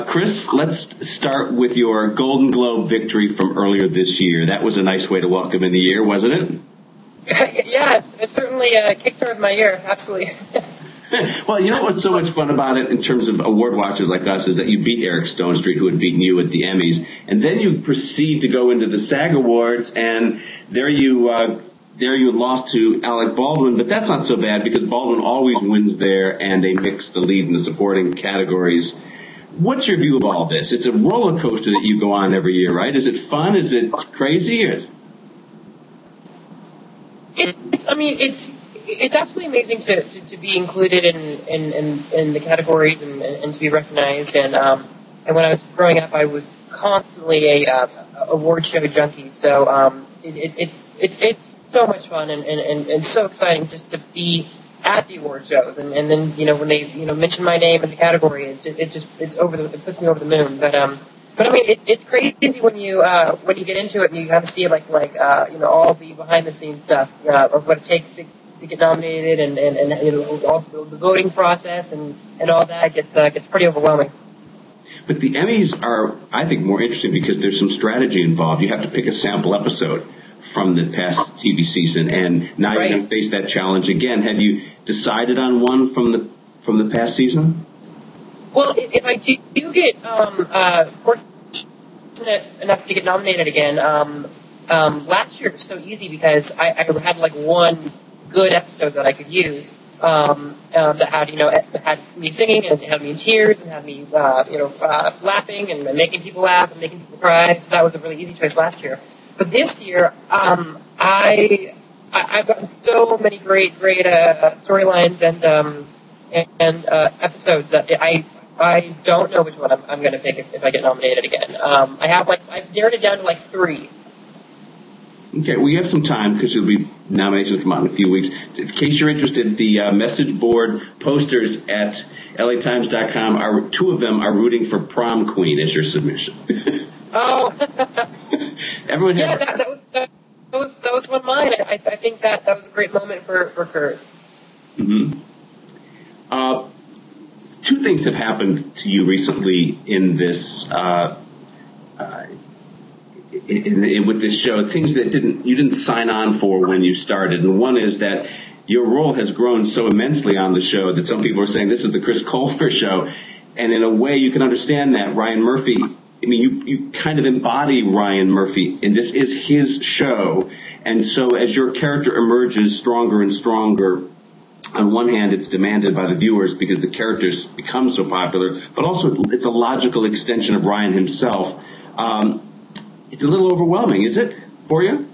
Chris, let's start with your Golden Globe victory from earlier this year. That was a nice way to welcome in the year, wasn't it? Yeah, it certainly kickstarted my year, absolutely. Well, you know what's so much fun about it in terms of award watchers like us is that you beat Eric Stonestreet, who had beaten you at the Emmys, and then you proceed to go into the SAG Awards, and there you lost to Alec Baldwin, but that's not so bad because Baldwin always wins there, and they mix the lead and the supporting categories. What's your view of all this? It's a roller coaster that you go on every year, right? Is it fun? Is it crazy? It's absolutely amazing to be included in the categories and to be recognized. And when I was growing up, I was constantly a award show junkie. So it's so much fun and so exciting just to be at the award shows. And then when they mention my name in the category, it puts me over the moon. But I mean, it's crazy when you get into it and you kind of see like all the behind the scenes stuff of what it takes to get nominated and all the voting process and all that gets pretty overwhelming. But the Emmys are, I think, more interesting because there's some strategy involved. You have to pick a sample episode from the past TV season, and now you're going to face that challenge again. Have you decided on one from the past season? Well, if I do get fortunate enough to get nominated again, last year was so easy because I had like one good episode that I could use that had me singing and had me in tears and had me laughing and making people laugh and making people cry. So that was a really easy choice last year. But this year, I've gotten so many great storylines and episodes that I don't know which one I'm going to pick if I get nominated again. I've narrowed it down to like 3. Okay, we have some time because there'll be nominations come out in a few weeks. In case you're interested, the message board posters at LATimes.com 2 of them are rooting for Prom Queen as your submission. Oh, everyone has. Yeah, that was one of mine. I think that was a great moment for Kurt. Mm-hmm. 2 things have happened to you recently in this. With this show, things that you didn't sign on for when you started, and one is that your role has grown so immensely on the show that some people are saying this is the Chris Colfer show, and in a way you can understand that. Ryan Murphy, I mean, you kind of embody Ryan Murphy, and this is his show, and so as your character emerges stronger and stronger, on one hand it's demanded by the viewers because the characters become so popular, but also it's a logical extension of Ryan himself. It's a little overwhelming, is it, for you?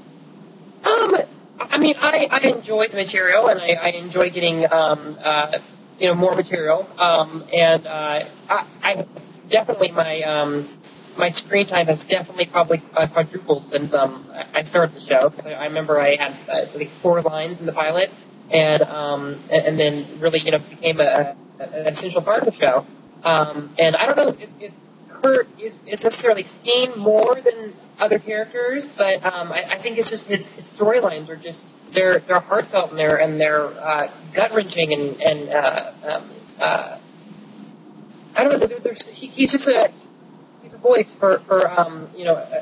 I mean, I enjoy the material, and I enjoy getting, more material. And I definitely, my screen time has definitely probably quadrupled since I started the show. Because I remember I had like 4 lines in the pilot, and then really, became an essential part of the show. And I don't know if Kurt is necessarily seen more than other characters, but I think it's just his storylines are just they're heartfelt and they're gut wrenching and I don't know. He's a voice for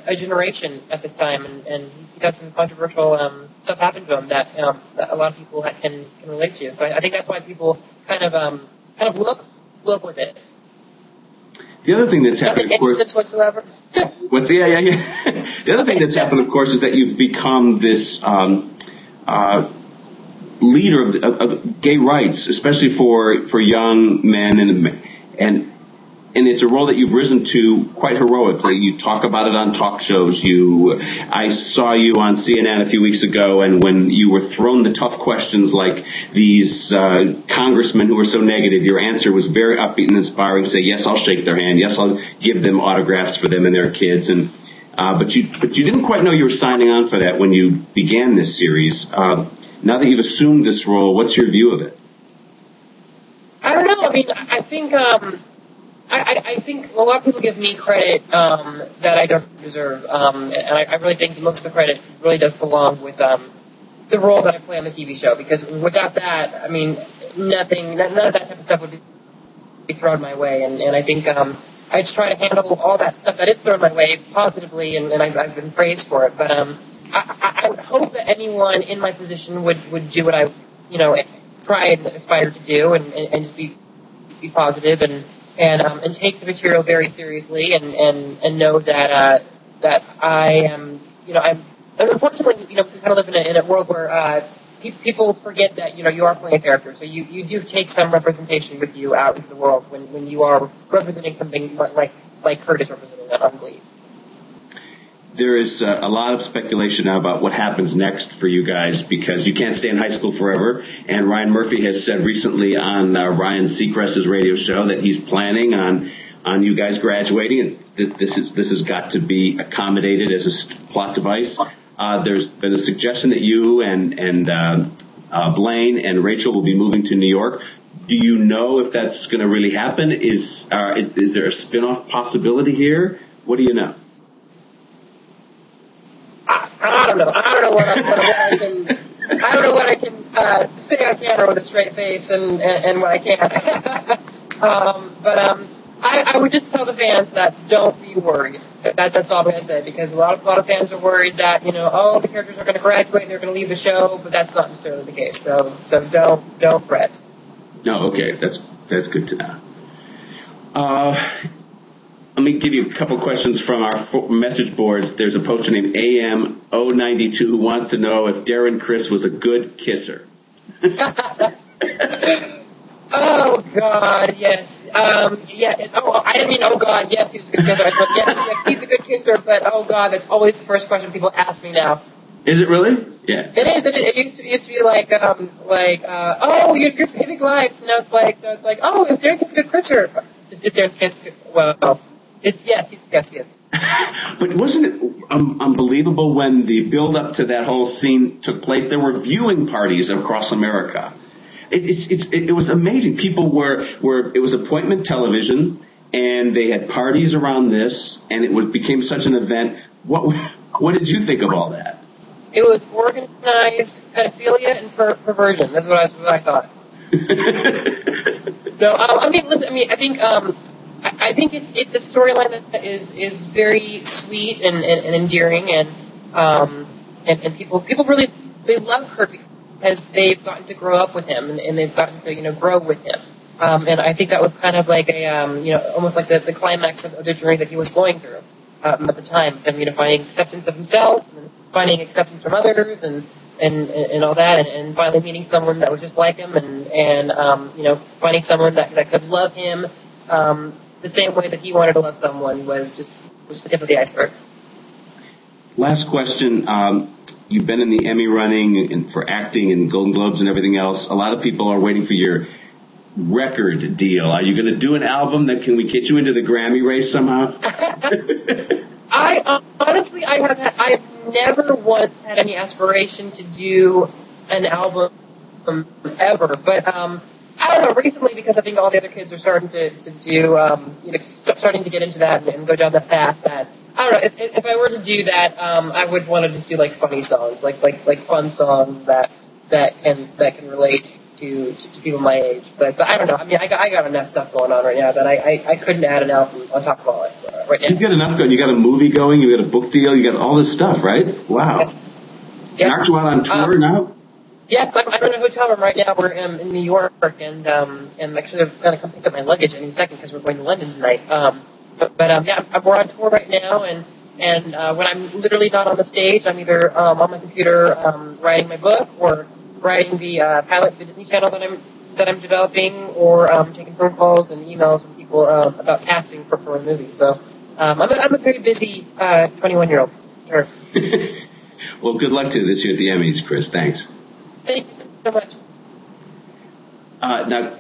a generation at this time, and he's had some controversial stuff happen to him that a lot of people can relate to. So I think that's why people kind of look with it. The other thing that's happened, of course, any sense whatsoever. The other thing that's happened, of course, is that you've become this leader of gay rights, especially for young men, and it's a role that you've risen to quite heroically. You talk about it on talk shows. I saw you on CNN a few weeks ago, and when you were thrown the tough questions like these congressmen who were so negative, your answer was very upbeat and inspiring. Say, yes, I'll shake their hand. Yes, I'll give them autographs for them and their kids. But you didn't quite know you were signing on for that when you began this series. Now that you've assumed this role, what's your view of it? I don't know. I mean, I think. I think a lot of people give me credit that I don't deserve, and I really think most of the credit really does belong with the role that I play on the TV show. Because without that, I mean, none of that type of stuff would be thrown my way, and I think I just try to handle all that stuff that is thrown my way positively, and I've been praised for it. But I would hope that anyone in my position would do what I, try and aspire to do, and just be positive and take the material very seriously, and know that that I am, I'm unfortunately, we kind of live in a world where people forget that you are playing a character, so you do take some representation with you out into the world when you are representing something like Kurt is representing on Glee. There is a lot of speculation now about what happens next for you guys, because you can't stay in high school forever. And Ryan Murphy has said recently on Ryan Seacrest's radio show that he's planning on you guys graduating, and this has got to be accommodated as a plot device. There's been a suggestion that you and Blaine and Rachel will be moving to New York. Do you know if that's going to really happen? Is there a spin-off possibility here? What do you know? I don't know. I don't know what I can. I don't know what I can say on camera with a straight face and what I can't. But I would just tell the fans that don't be worried. That's all I'm going to say, because a lot of fans are worried that the characters are going to graduate and they're going to leave the show, but that's not necessarily the case. So don't fret. No, okay, that's good to know. Let me give you a couple questions from our message boards. There's a poster named AM092 who wants to know if Darren Criss was a good kisser. Oh, God, yes. Yeah. Oh, I didn't mean, oh, God, yes, he was a good kisser. I said, yes, he's a good kisser, but, oh, God, that's always the first question people ask me now. Is it really? Yeah. It is. It used to be like, oh, you're saving lives. Now it's like, oh, is Darren Criss a good kisser? Is Darren Criss, well, yes. But wasn't it unbelievable when the build-up to that whole scene took place? There were viewing parties across America. It was amazing. People it was appointment television, and they had parties around this, and it became such an event. What did you think of all that? It was organized pedophilia and perversion. That's what I thought. No, I think it's a storyline that is very sweet and endearing, and people really, they love Kurt because they've gotten to grow up with him, and they've gotten to grow with him. And I think that was kind of like almost like the climax of the journey that he was going through at the time, and finding acceptance of himself, and finding acceptance from others, and all that, and finally meeting someone that was just like him, and finding someone that could love him the same way that he wanted to love someone was just the tip of the iceberg. Last question. You've been in the Emmy running for acting and Golden Globes and everything else. A lot of people are waiting for your record deal. Are you going to do an album that can we get you into the Grammy race somehow? Honestly, I've never once had any aspiration to do an album ever, but I don't know, recently, because I think all the other kids are starting to do, starting to get into that and go down that path, that I don't know, if I were to do that, I would want to just do like funny songs, like fun songs that can relate to people my age. But I don't know. I mean, I got enough stuff going on right now that I couldn't add an album on top of all it right now. You've got enough going. You got a movie going. You got a book deal. You got all this stuff, right? Wow. Yes. And aren't you out on tour now? Yes, I'm in a hotel room right now. We're in New York, and actually they're going to come pick up my luggage any second because we're going to London tonight. We're on tour right now, and when I'm literally not on the stage, I'm either on my computer writing my book, or writing the pilot for the Disney Channel that I'm developing, or taking phone calls and emails from people about casting for a movie. So I'm a very busy 21-year-old. Sure. Well, good luck to you this year at the Emmys, Chris. Thanks. Thank you so much. Now,